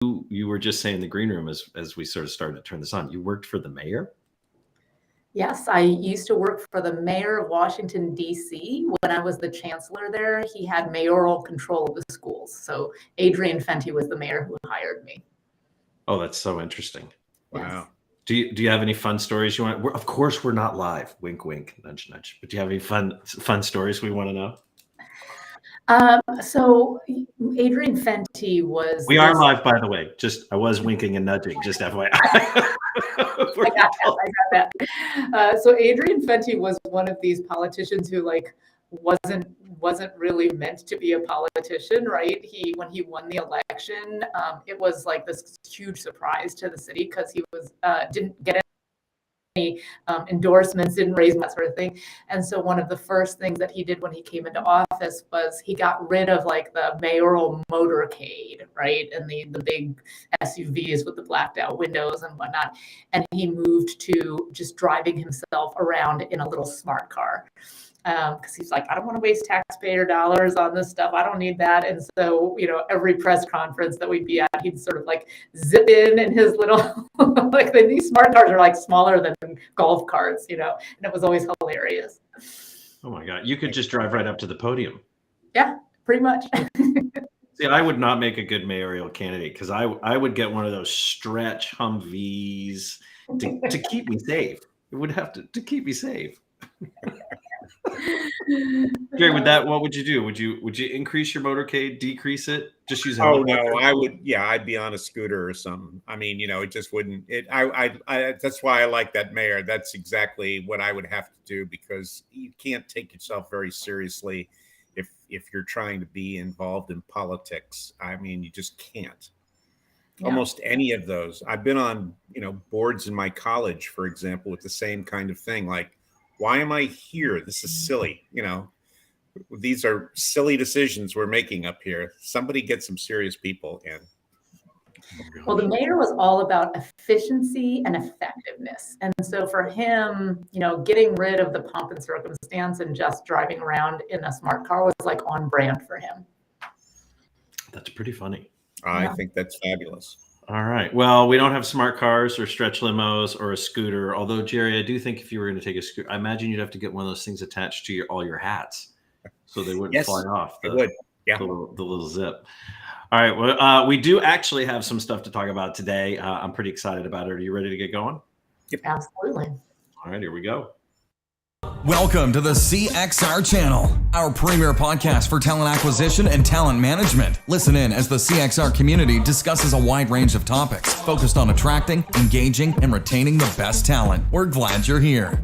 you were just saying in the green room as we sort of started to turn this on, you worked for the mayor? Yes, I used to work for the mayor of Washington, D.C. When I was the chancellor there, he had mayoral control of the schools. So Adrian Fenty was the mayor who hired me. Oh, that's so interesting. Wow. Yes. Do you have any fun stories you want? Of course, we're not live. Wink, wink, nudge, nudge. But do you have any fun stories we want to know? So Adrian Fenty was. We are live, by the way. I was winking and nudging. Just FYI. I got that. So Adrian Fenty was one of these politicians who wasn't really meant to be a politician, right? When he won the election, it was like this huge surprise to the city because he didn't get any endorsements, didn't raise that sort of thing. And so one of the first things that he did when he came into office was he got rid of like the mayoral motorcade, right? And the big SUVs with the blacked out windows and whatnot. And he moved to just driving himself around in a little smart car. Because he's like, I don't want to waste taxpayer dollars on this stuff. I don't need that. And so, every press conference that we'd be at, he'd sort of like zip in his little, like these smart cars are like smaller than golf carts, and it was always hilarious. Oh my God. You could just drive right up to the podium. Yeah, pretty much. See, I would not make a good mayoral candidate because I would get one of those stretch Humvees to keep me safe. It would have to keep me safe. Jerry, what would you do? Would you increase your motorcade, decrease it, just use it? Oh no, I would. Yeah, I'd be on a scooter or something. I mean, it just wouldn't. That's why I like that mayor. That's exactly what I would have to do because you can't take yourself very seriously if you're trying to be involved in politics. I mean, you just can't. Yeah. Almost any of those. I've been on, boards in my college, for example, with the same kind of thing. Like, why am I here? This is silly. These are silly decisions we're making up here. Somebody get some serious people in. Well, the mayor was all about efficiency and effectiveness. And so for him, getting rid of the pomp and circumstance and just driving around in a smart car was like on brand for him. That's pretty funny. I think that's fabulous. All right. Well, we don't have smart cars or stretch limos or a scooter. Although, Jerry, I do think if you were going to take a scooter, I imagine you'd have to get one of those things attached to all your hats so they wouldn't fly off. It would. Yeah. The little zip. All right. Well, we do actually have some stuff to talk about today. I'm pretty excited about it. Are you ready to get going? Yep. Absolutely. All right. Here we go. Welcome to the CXR channel, our premier podcast for talent acquisition and talent management. Listen in as the CXR community discusses a wide range of topics focused on attracting, engaging, and retaining the best talent. We're glad you're here.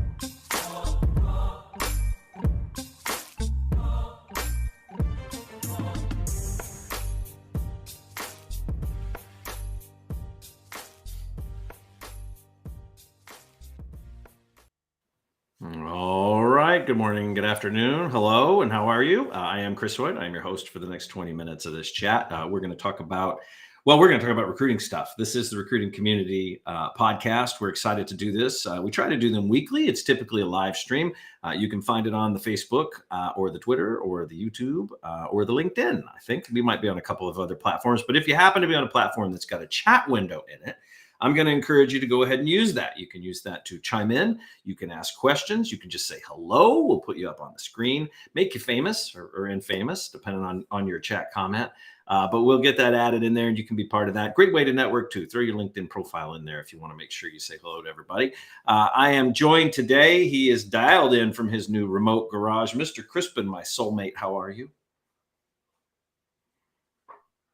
Good morning, good afternoon, hello, and how are you? I am Chris Hoyt. I am your host for the next 20 minutes of this chat. We're going to talk about recruiting stuff. This is the Recruiting Community podcast. We're excited to do this. We try to do them weekly. It's typically a live stream. You can find it on the Facebook or the Twitter or the YouTube or the LinkedIn. I think we might be on a couple of other platforms, but if you happen to be on a platform that's got a chat window in it, I'm going to encourage you to go ahead and use that. You can use that to chime in. You can ask questions. You can just say hello. We'll put you up on the screen, make you famous or infamous, depending on your chat comment. But we'll get that added in there and you can be part of that. Great way to network too. Throw your LinkedIn profile in there if you want to make sure you say hello to everybody. I am joined today. He is dialed in from his new remote garage. Mr. Crispin, my soulmate, how are you?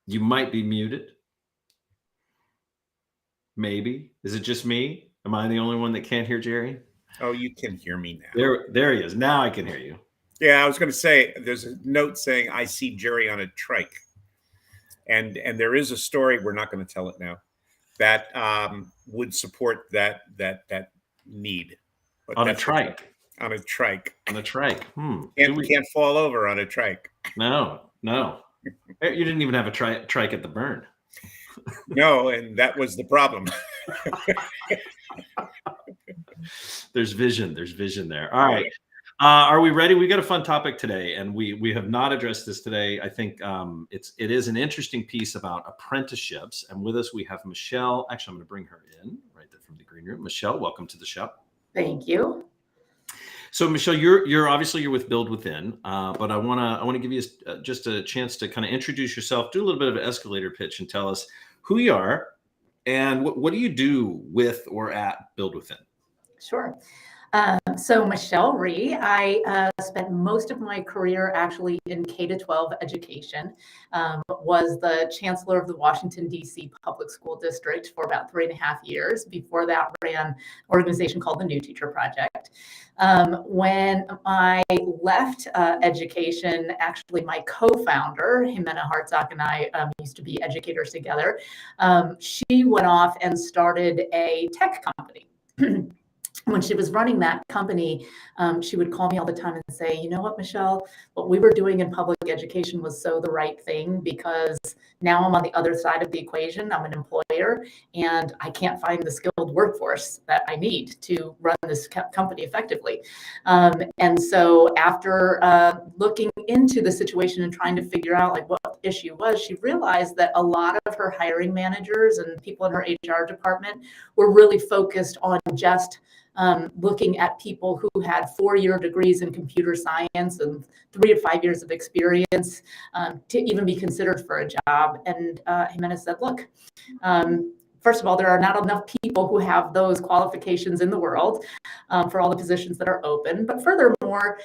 You might be muted. Maybe. Is it just me? Am I the only one that can't hear Jerry? Oh, you can hear me now. There he is. Now I can hear you. Yeah, I was going to say, there's a note saying, I see Jerry on a trike. And there is a story, we're not going to tell it now, that would support that need. But on a trike. On a trike. On a trike. Can't fall over on a trike. No. You didn't even have a trike at the burn. No, and that was the problem. There's vision there. All right. Are we ready? We got a fun topic today, and we have not addressed this today. I think it is an interesting piece about apprenticeships, and with us we have Michelle. Actually, I'm going to bring her in right there from the green room. Michelle, welcome to the show. Thank you. So, Michelle, you're obviously you're with BuildWithin, but I want to give you just a chance to kind of introduce yourself, do a little bit of an escalator pitch, and tell us who you are and what do you do with or at BuildWithin. Sure. So Michelle Rhee, I spent most of my career actually in K-12 education, was the chancellor of the Washington, D.C. Public School District for about 3.5 years. Before that, ran an organization called the New Teacher Project. When I left education, actually my co-founder, Jimena Hartzog, and I used to be educators together. She went off and started a tech company. When she was running that company, she would call me all the time and say, you know what, Michelle, what we were doing in public education was so the right thing, because now I'm on the other side of the equation. I'm an employer and I can't find the skilled workforce that I need to run this company effectively. And so after looking into the situation and trying to figure out like what the issue was, she realized that a lot of her hiring managers and people in her HR department were really focused on just looking at people who had 4-year degrees in computer science and 3 to 5 years of experience to even be considered for a job. And Jimena said, look, first of all, there are not enough people who have those qualifications in the world for all the positions that are open. But furthermore,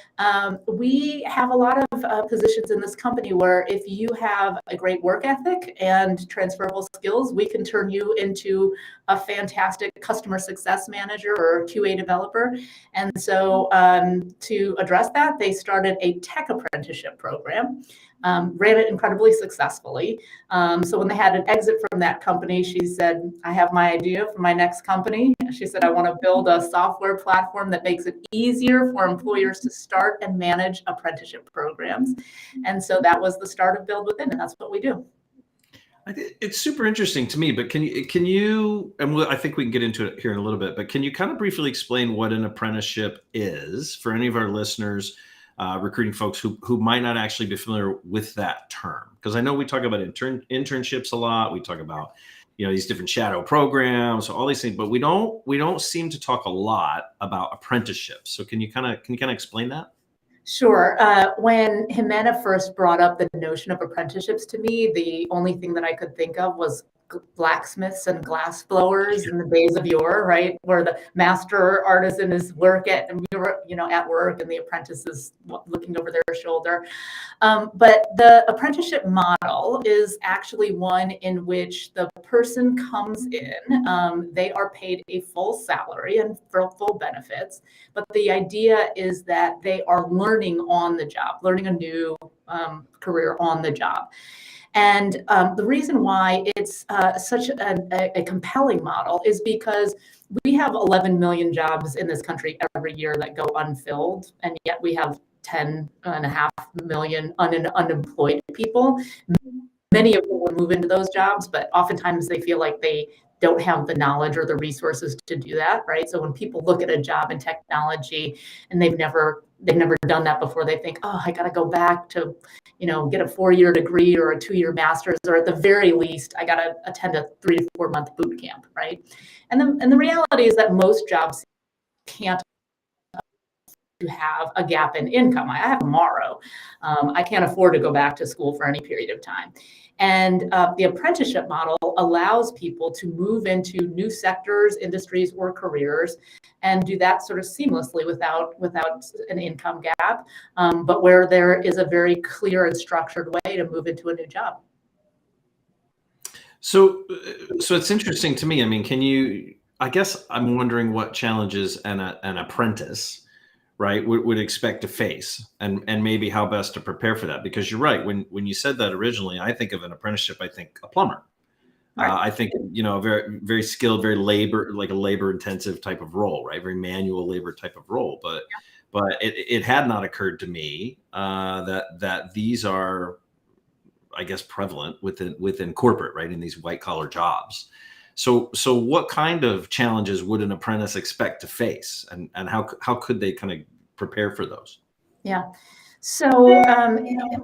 we have a lot of positions in this company where if you have a great work ethic and transferable skills, we can turn you into a fantastic customer success manager or QA developer. And so to address that, they started a tech apprenticeship program. Ran it incredibly successfully. So when they had an exit from that company, she said, I have my idea for my next company. She said, I want to build a software platform that makes it easier for employers to start and manage apprenticeship programs. And so that was the start of BuildWithin, and that's what we do. It's super interesting to me, but can you, and I think we can get into it here in a little bit, but can you kind of briefly explain what an apprenticeship is for any of our listeners, recruiting folks who might not actually be familiar with that term? Because I know we talk about internships a lot. We talk about, these different shadow programs, all these things, but we don't seem to talk a lot about apprenticeships. So can you kind of explain that? Sure. When Jimena first brought up the notion of apprenticeships to me, the only thing that I could think of was blacksmiths and glass blowers in the days of yore, right? Where the master artisan is at work and the apprentice is looking over their shoulder. But the apprenticeship model is actually one in which the person comes in, they are paid a full salary and full benefits. But the idea is that they are learning on the job, learning a new career on the job. And the reason why it's such a compelling model is because we have 11 million jobs in this country every year that go unfilled, and yet we have 10.5 million unemployed people. Many of them will move into those jobs, but oftentimes they feel like they don't have the knowledge or the resources to do that, right? So when people look at a job in technology and they've never done that before, they think, oh, I got to go back to, get a 4-year degree or a 2-year master's, or at the very least, I got to attend a 3 to 4 month boot camp, right? And the reality is that most jobs can't have a gap in income. I have tomorrow. I can't afford to go back to school for any period of time. And the apprenticeship model allows people to move into new sectors, industries, or careers, and do that sort of seamlessly without an income gap, but where there is a very clear and structured way to move into a new job. So it's interesting to me. I mean, I guess I'm wondering what challenges an apprentice, right, would expect to face, and maybe how best to prepare for that. Because you're right, when you said that originally, I think of an apprenticeship, I think a plumber. Right. I think, a very, very skilled, very labor intensive type of role, right? Very manual labor type of role. But it had not occurred to me that these are, I guess, prevalent within corporate, right, in these white collar jobs. So what kind of challenges would an apprentice expect to face, and how could they kind of prepare for those? Yeah. So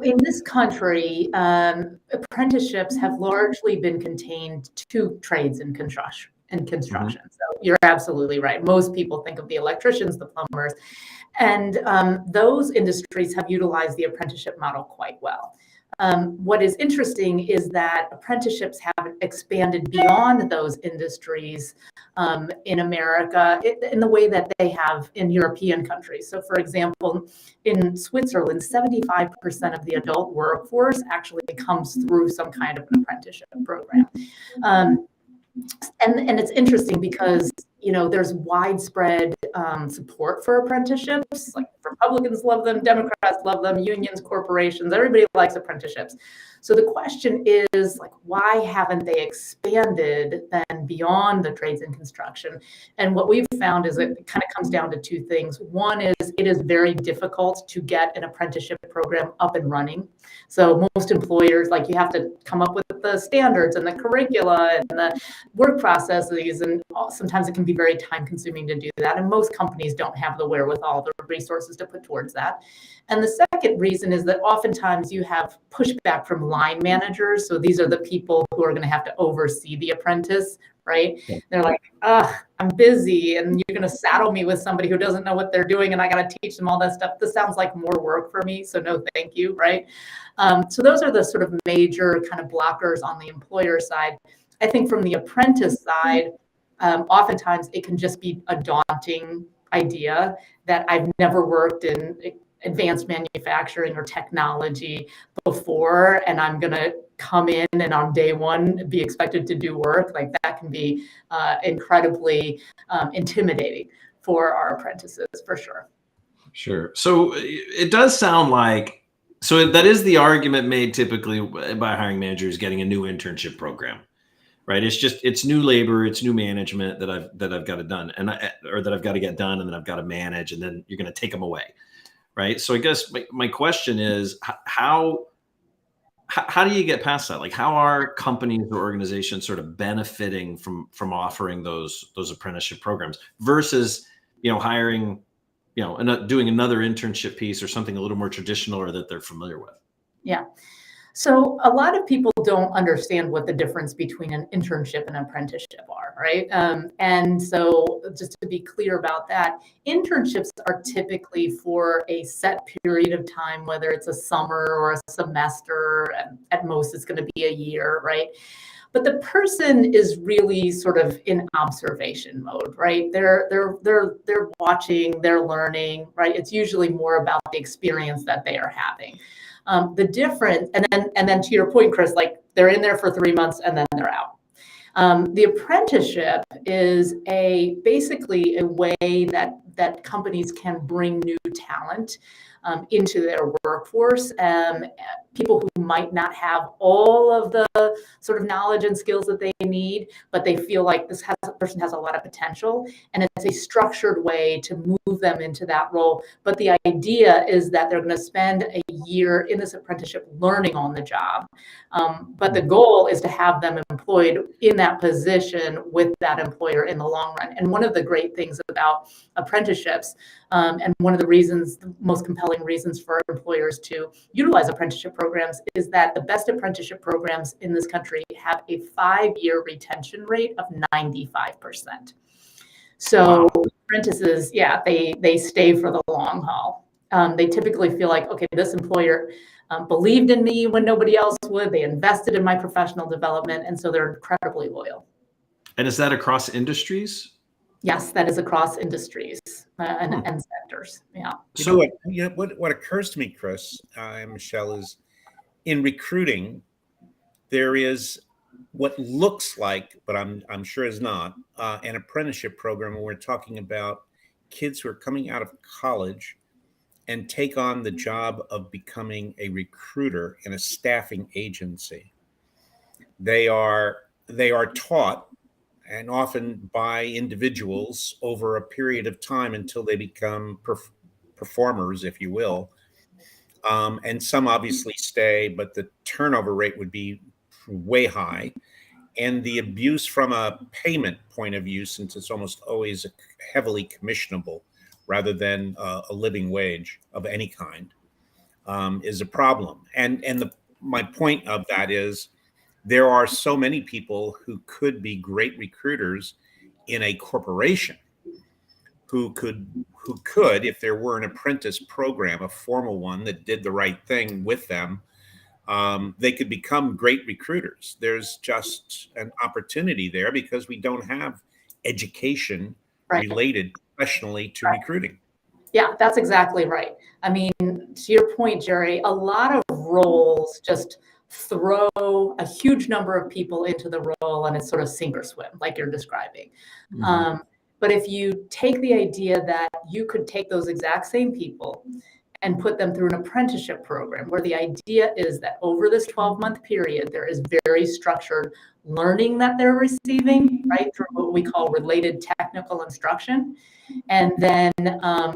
in this country, apprenticeships have largely been contained to trades and construction. So you're absolutely right. Most people think of the electricians, the plumbers, and those industries have utilized the apprenticeship model quite well. What is interesting is that apprenticeships have expanded beyond those industries in America in the way that they have in European countries. So, for example, in Switzerland, 75% of the adult workforce actually comes through some kind of an apprenticeship program. And it's interesting because, there's widespread support for apprenticeships. Like Republicans love them, Democrats love them, unions, corporations, everybody likes apprenticeships. So the question is, like, why haven't they expanded then beyond the trades and construction? And what we've found is it kind of comes down to two things. One is it is very difficult to get an apprenticeship program up and running. So most employers, like, you have to come up with the standards and the curricula and the work processes, and sometimes it can be very time consuming to do that. And most companies don't have the wherewithal, the resources to put towards that. And the second reason is that oftentimes you have pushback from line managers. So these are the people who are going to have to oversee the apprentice, right? Yeah. They're like, I'm busy and you're going to saddle me with somebody who doesn't know what they're doing and I got to teach them all that stuff. This sounds like more work for me. So no, thank you, right? So those are the sort of major kind of blockers on the employer side. I think from the apprentice side, oftentimes it can just be a daunting idea that I've never worked in advanced manufacturing or technology before, and I'm going to come in and on day one be expected to do work. Like, that can be incredibly intimidating for our apprentices, for sure. Sure. So it does sound like, so that is the argument made typically by hiring managers getting a new internship program, right? It's new labor, it's new management that I've got to done, or that I've got to get done, and then I've got to manage, and then you're going to take them away, right? So I guess my question is, how do you get past that? Like, how are companies or organizations sort of benefiting from offering those apprenticeship programs versus, hiring, and doing another internship piece or something a little more traditional or that they're familiar with? Yeah. So a lot of people don't understand what the difference between an internship and apprenticeship are, right? And so just to be clear about that, internships are typically for a set period of time, whether it's a summer or a semester, at most it's going to be a year, right? But the person is really sort of in observation mode, right? They're watching, they're learning, right? It's usually more about the experience that they are having. The difference, and then to your point, Chris, like, they're in there for 3 months and then they're out. The apprenticeship is basically a way that companies can bring new talent into their workforce. People who might not have all of the sort of knowledge and skills that they need, but they feel like this person has a lot of potential, and it's a structured way to move them into that role. But the idea is that they're going to spend a year in this apprenticeship learning on the job. But the goal is to have them employed in that position with that employer in the long run. And one of the great things about apprenticeships, and one of the most compelling reasons for employers to utilize apprenticeship programs, is that the best apprenticeship programs in this country have a 5-year retention rate of 95%. So apprentices, they stay for the long haul. They typically feel like, okay, this employer believed in me when nobody else would. They invested in my professional development, and so they're incredibly loyal. And is that across industries? Yes, that is across industries and sectors. Yeah. So what occurs to me, Chris and Michelle, is in recruiting, there is what looks like, but I'm sure is not, an apprenticeship program where we're talking about kids who are coming out of college and take on the job of becoming a recruiter in a staffing agency. They are taught, and often by individuals, over a period of time until they become performers, if you will. And some obviously stay, but the turnover rate would be way high. And the abuse from a payment point of view, since it's almost always heavily commissionable, rather than a living wage of any kind is a problem. And my point of that is there are so many people who could be great recruiters in a corporation who could, if there were an apprentice program, a formal one that did the right thing with them, they could become great recruiters. There's just an opportunity there because we don't have education related professionally to recruiting. Yeah, that's exactly right. I mean, to your point, Jerry, a lot of roles just throw a huge number of people into the role and it's sort of sink or swim, like you're describing. Mm-hmm. But if you take the idea that you could take those exact same people and put them through an apprenticeship program where the idea is that over this 12-month period, there is very structured learning that they're receiving, right, through what we call related technical instruction. And then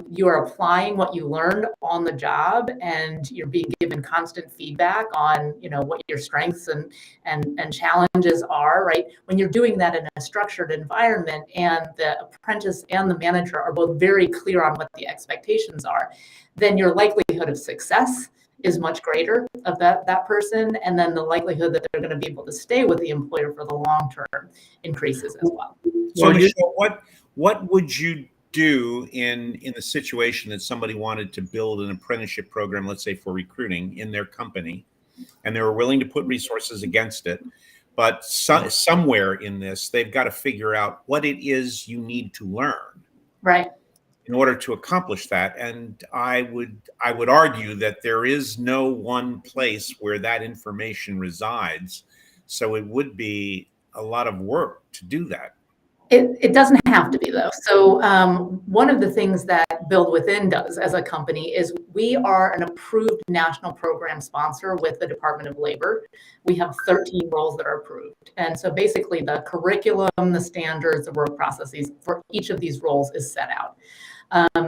you are applying what you learned on the job and you're being given constant feedback on, what your strengths and challenges are, right? When you're doing that in a structured environment and the apprentice and the manager are both very clear on what the expectations are, then your likelihood of success is much greater of that person. And then the likelihood that they're going to be able to stay with the employer for the long term increases as well. So what would you do in the situation that somebody wanted to build an apprenticeship program, let's say for recruiting in their company, and they were willing to put resources against it, but somewhere in this, they've got to figure out what it is you need to learn. Right. In order to accomplish that. And I would argue that there is no one place where that information resides. So it would be a lot of work to do that. It doesn't have to be, though. So one of the things that BuildWithin does as a company is we are an approved national program sponsor with the Department of Labor. We have 13 roles that are approved. And so basically the curriculum, the standards, the work processes for each of these roles is set out.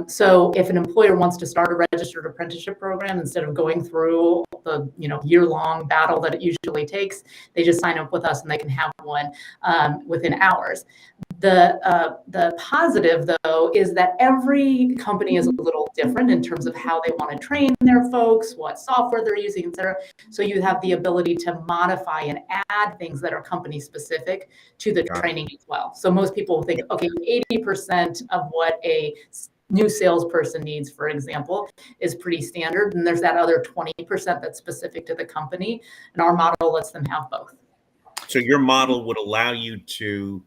So if an employer wants to start a registered apprenticeship program, instead of going through the year-long battle that it usually takes, they just sign up with us and they can have one within hours. The positive, though, is that every company is a little different in terms of how they want to train their folks, what software they're using, et cetera. So you have the ability to modify and add things that are company specific to the training as well. So most people think, okay, 80% of what a new salesperson needs, for example, is pretty standard. And there's that other 20% that's specific to the company. And our model lets them have both. So your model would allow you to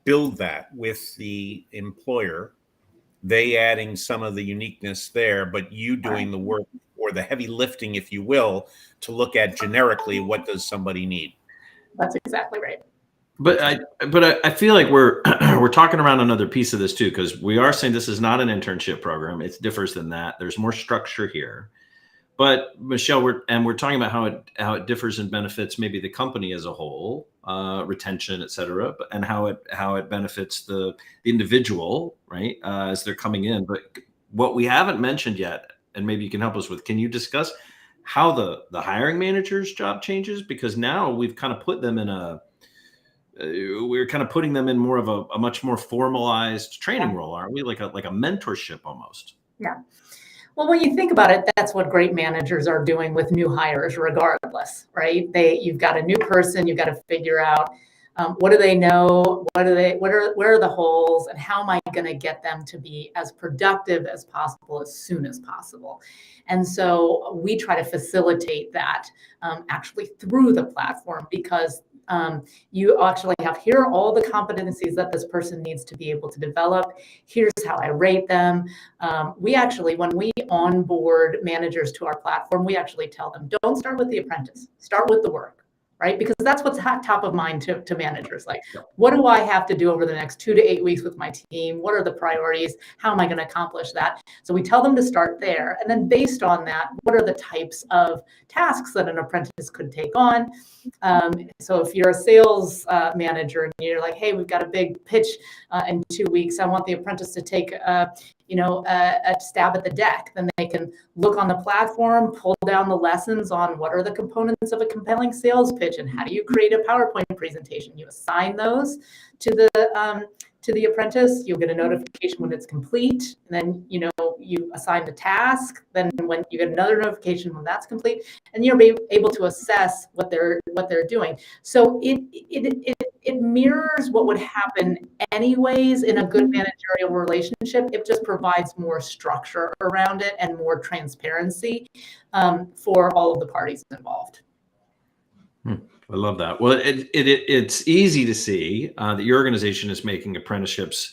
build that with the employer, they adding some of the uniqueness there, but you doing the work or the heavy lifting, if you will, to look at generically what does somebody need. That's exactly right. But I feel like we're talking around another piece of this too, because we are saying this is not an internship program. It differs than that. There's more structure here. But Michelle, we're talking about how it differs and benefits maybe the company as a whole, retention, et cetera, and how it benefits the individual, right, as they're coming in. But what we haven't mentioned yet, and maybe you can help us with, can you discuss how the hiring manager's job changes? Because now we've kind of put them in we're kind of putting them in more of a much more formalized training role, aren't we? Like a mentorship almost. Yeah. Well, when you think about it, that's what great managers are doing with new hires, regardless, right? You've got a new person, you've got to figure out what do they know, where are the holes, and how am I going to get them to be as productive as possible as soon as possible. And so we try to facilitate that actually through the platform, because you actually have, here are all the competencies that this person needs to be able to develop. Here's how I rate them. We actually, when we onboard managers to our platform, we actually tell them, don't start with the apprentice, start with the work, right? Because that's what's top of mind to managers. Like, what do I have to do over the next 2 to 8 weeks with my team? What are the priorities? How am I going to accomplish that? So we tell them to start there. And then based on that, what are the types of tasks that an apprentice could take on? So if you're a sales manager and you're like, hey, we've got a big pitch in 2 weeks, I want the apprentice to take a stab at the deck. Then they can look on the platform, pull down the lessons on what are the components of a compelling sales pitch and how do you create a PowerPoint presentation. You assign those to the apprentice. You'll get a notification when it's complete. And then, you assign the task. Then when you get another notification when that's complete, and you'll be able to assess what they're doing. So it mirrors what would happen anyways in a good managerial relationship. It just provides more structure around it and more transparency for all of the parties involved. I love that. Well, it's easy to see that your organization is making apprenticeships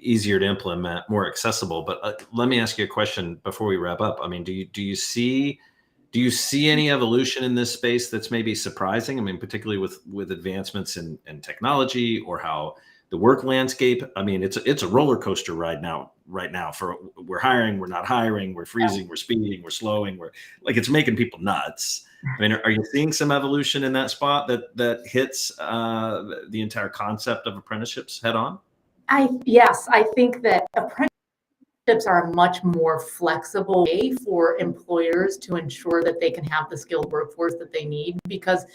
easier to implement, more accessible. But let me ask you a question before we wrap up. I mean, do you see any evolution in this space that's maybe surprising? I mean, particularly with advancements in technology or how the work landscape. I mean, it's a roller coaster right now. We're hiring, we're not hiring, we're freezing, we're speeding, we're slowing, it's making people nuts. I mean, are you seeing some evolution in that spot that hits the entire concept of apprenticeships head on? Yes, I think that apprenticeships are a much more flexible way for employers to ensure that they can have the skilled workforce that they need, because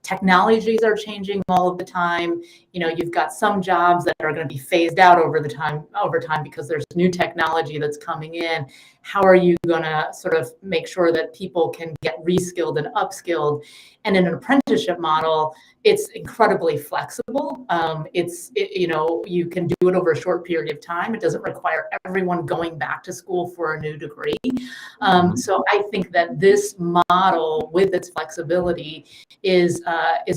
technologies are changing all of the time. You've got some jobs that are going to be phased out over time because there's new technology that's coming in. How are you going to sort of make sure that people can get reskilled and upskilled? And in an apprenticeship model, it's incredibly flexible. You can do it over a short period of time. It doesn't require everyone going back to school for a new degree. So I think that this model, with its flexibility, is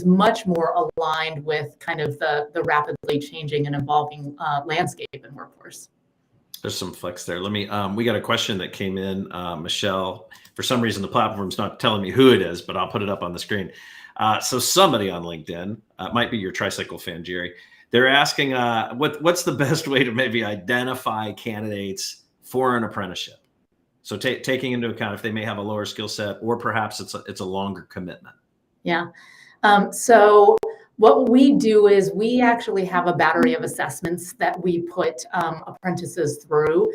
much more aligned with kind of the rapidly changing and evolving landscape in workforce. There's some flex there. Let me, we got a question that came in, Michelle. For some reason, the platform's not telling me who it is, but I'll put it up on the screen. So somebody on LinkedIn, might be your tricycle fan, Jerry. They're asking, what's the best way to maybe identify candidates for an apprenticeship? So taking into account if they may have a lower skill set, or perhaps it's a longer commitment. Yeah. So what we do is we actually have a battery of assessments that we put apprentices through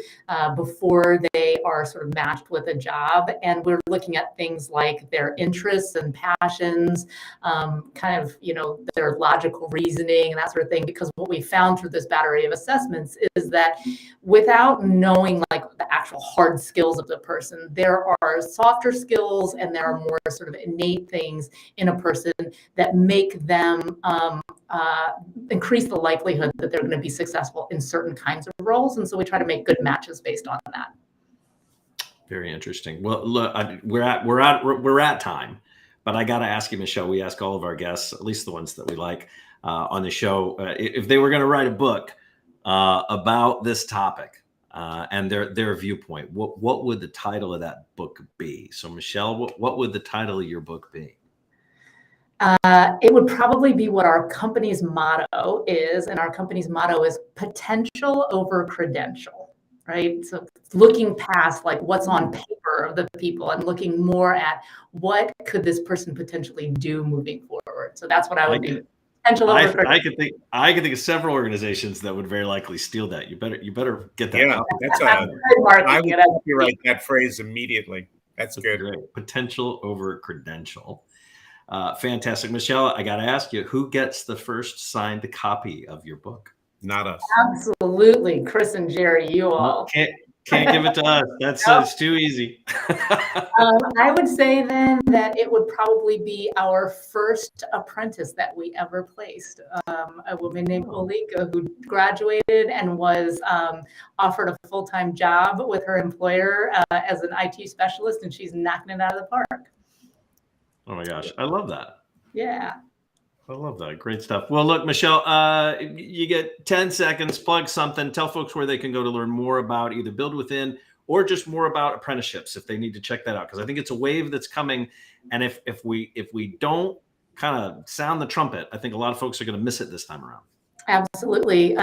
before they are sort of matched with a job. And we're looking at things like their interests and passions, kind of, their logical reasoning and that sort of thing. Because what we found through this battery of assessments is that without knowing like the actual hard skills of the person, there are softer skills and there are more sort of innate things in a person that make them increase the likelihood that they're going to be successful in certain kinds of roles. And so we try to make good matches based on that. Very interesting. Well, look, we're at time, but I got to ask you, Michelle, we ask all of our guests, at least the ones that we like on the show, if they were going to write a book about this topic and their viewpoint, what would the title of that book be? So Michelle, what would the title of your book be? It would probably be what our company's motto is. And our company's motto is potential over credential, right? So looking past like what's on paper of the people and looking more at what could this person potentially do moving forward. So that's what I would do. Potential over credential. I could think of several organizations that would very likely steal that. You better get that. Yeah, that's I would copyright that phrase immediately. That's good. Great. Potential over credential. Fantastic. Michelle, I got to ask you, who gets the first signed copy of your book? Not us. Absolutely. Chris and Jerry, you all. Can't give it to us. It's too easy. I would say then that it would probably be our first apprentice that we ever placed. A woman named Olika, who graduated and was offered a full-time job with her employer as an IT specialist, and she's knocking it out of the park. Oh my gosh. I love that. Yeah. I love that. Great stuff. Well, look, Michelle, you get 10 seconds, plug something, tell folks where they can go to learn more about either BuildWithin or just more about apprenticeships if they need to check that out. Because I think it's a wave that's coming. And if we don't kind of sound the trumpet, I think a lot of folks are going to miss it this time around. Absolutely.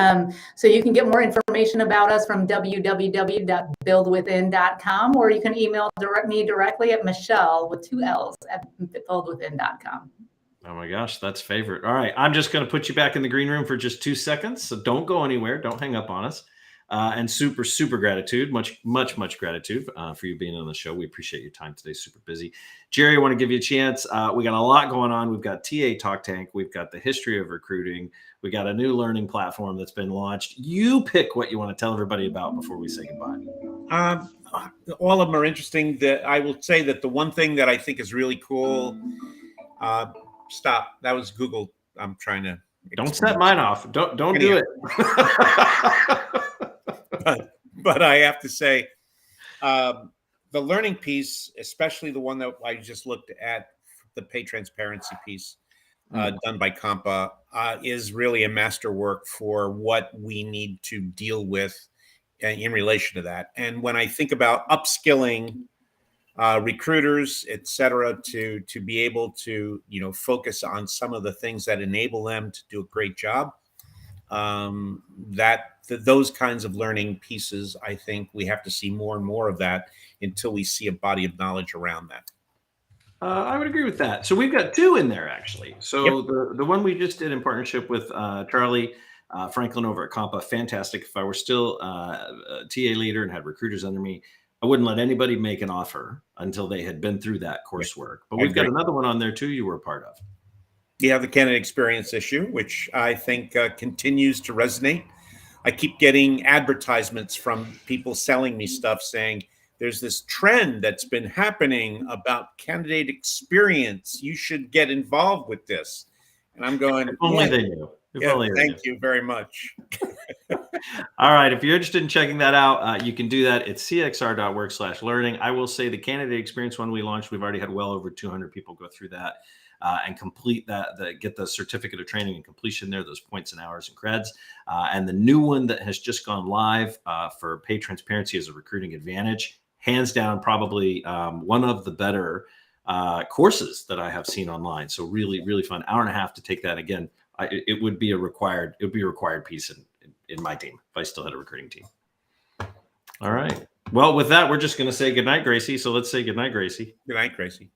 So you can get more information about us from www.buildwithin.com, or you can email me directly at Michelle with 2 L's at buildwithin.com. Oh my gosh, that's favorite. All right. I'm just going to put you back in the green room for just 2 seconds. So don't go anywhere. Don't hang up on us. And super gratitude, much gratitude for you being on the show. We appreciate your time today. Super busy. Jerry, I want to give you a chance. We got a lot going on. We've got TA Talk Tank. We've got the history of recruiting. We got a new learning platform that's been launched. You pick what you want to tell everybody about before we say goodbye. All of them are interesting. I will say that the one thing that I think is really cool. Stop. That was Google. I'm trying to. Don't set mine off. Don't do it. But I have to say, the learning piece, especially the one that I just looked at, the pay transparency piece done by Compa, is really a masterwork for what we need to deal with in relation to that. And when I think about upskilling recruiters, et cetera, to be able to, focus on some of the things that enable them to do a great job, those kinds of learning pieces, I think we have to see more and more of that until we see a body of knowledge around that. I would agree with that. So we've got two in there, actually. So the one we just did in partnership with Charlie Franklin over at Compa, fantastic. If I were still a TA leader and had recruiters under me, I wouldn't let anybody make an offer until they had been through that coursework. But we've got another one on there, too, you were a part of. You have the candidate experience issue, which I think continues to resonate. I keep getting advertisements from people selling me stuff saying, there's this trend that's been happening about candidate experience. You should get involved with this. And I'm going, if only they knew. Thank you very much. All right. If you're interested in checking that out, you can do that at cxr.work/learning. I will say the candidate experience one we launched, we've already had well over 200 people go through that and complete that, get the certificate of training and completion there, those points and hours and creds. And the new one that has just gone live for pay transparency as a recruiting advantage, hands down, probably one of the better courses that I have seen online. So really fun. Hour and a half to take that. Again, it would be a required piece in my team if I still had a recruiting team. All right. Well, with that, we're just going to say goodnight, Gracie. So let's say goodnight, Gracie. Good night, Gracie.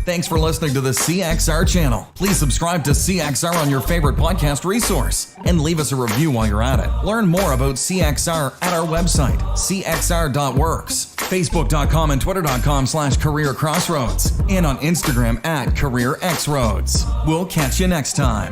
Thanks for listening to the CXR channel. Please subscribe to CXR on your favorite podcast resource and leave us a review while you're at it. Learn more about CXR at our website, cxr.works, facebook.com and twitter.com/careercrossroads, and on Instagram at careerxroads. We'll catch you next time.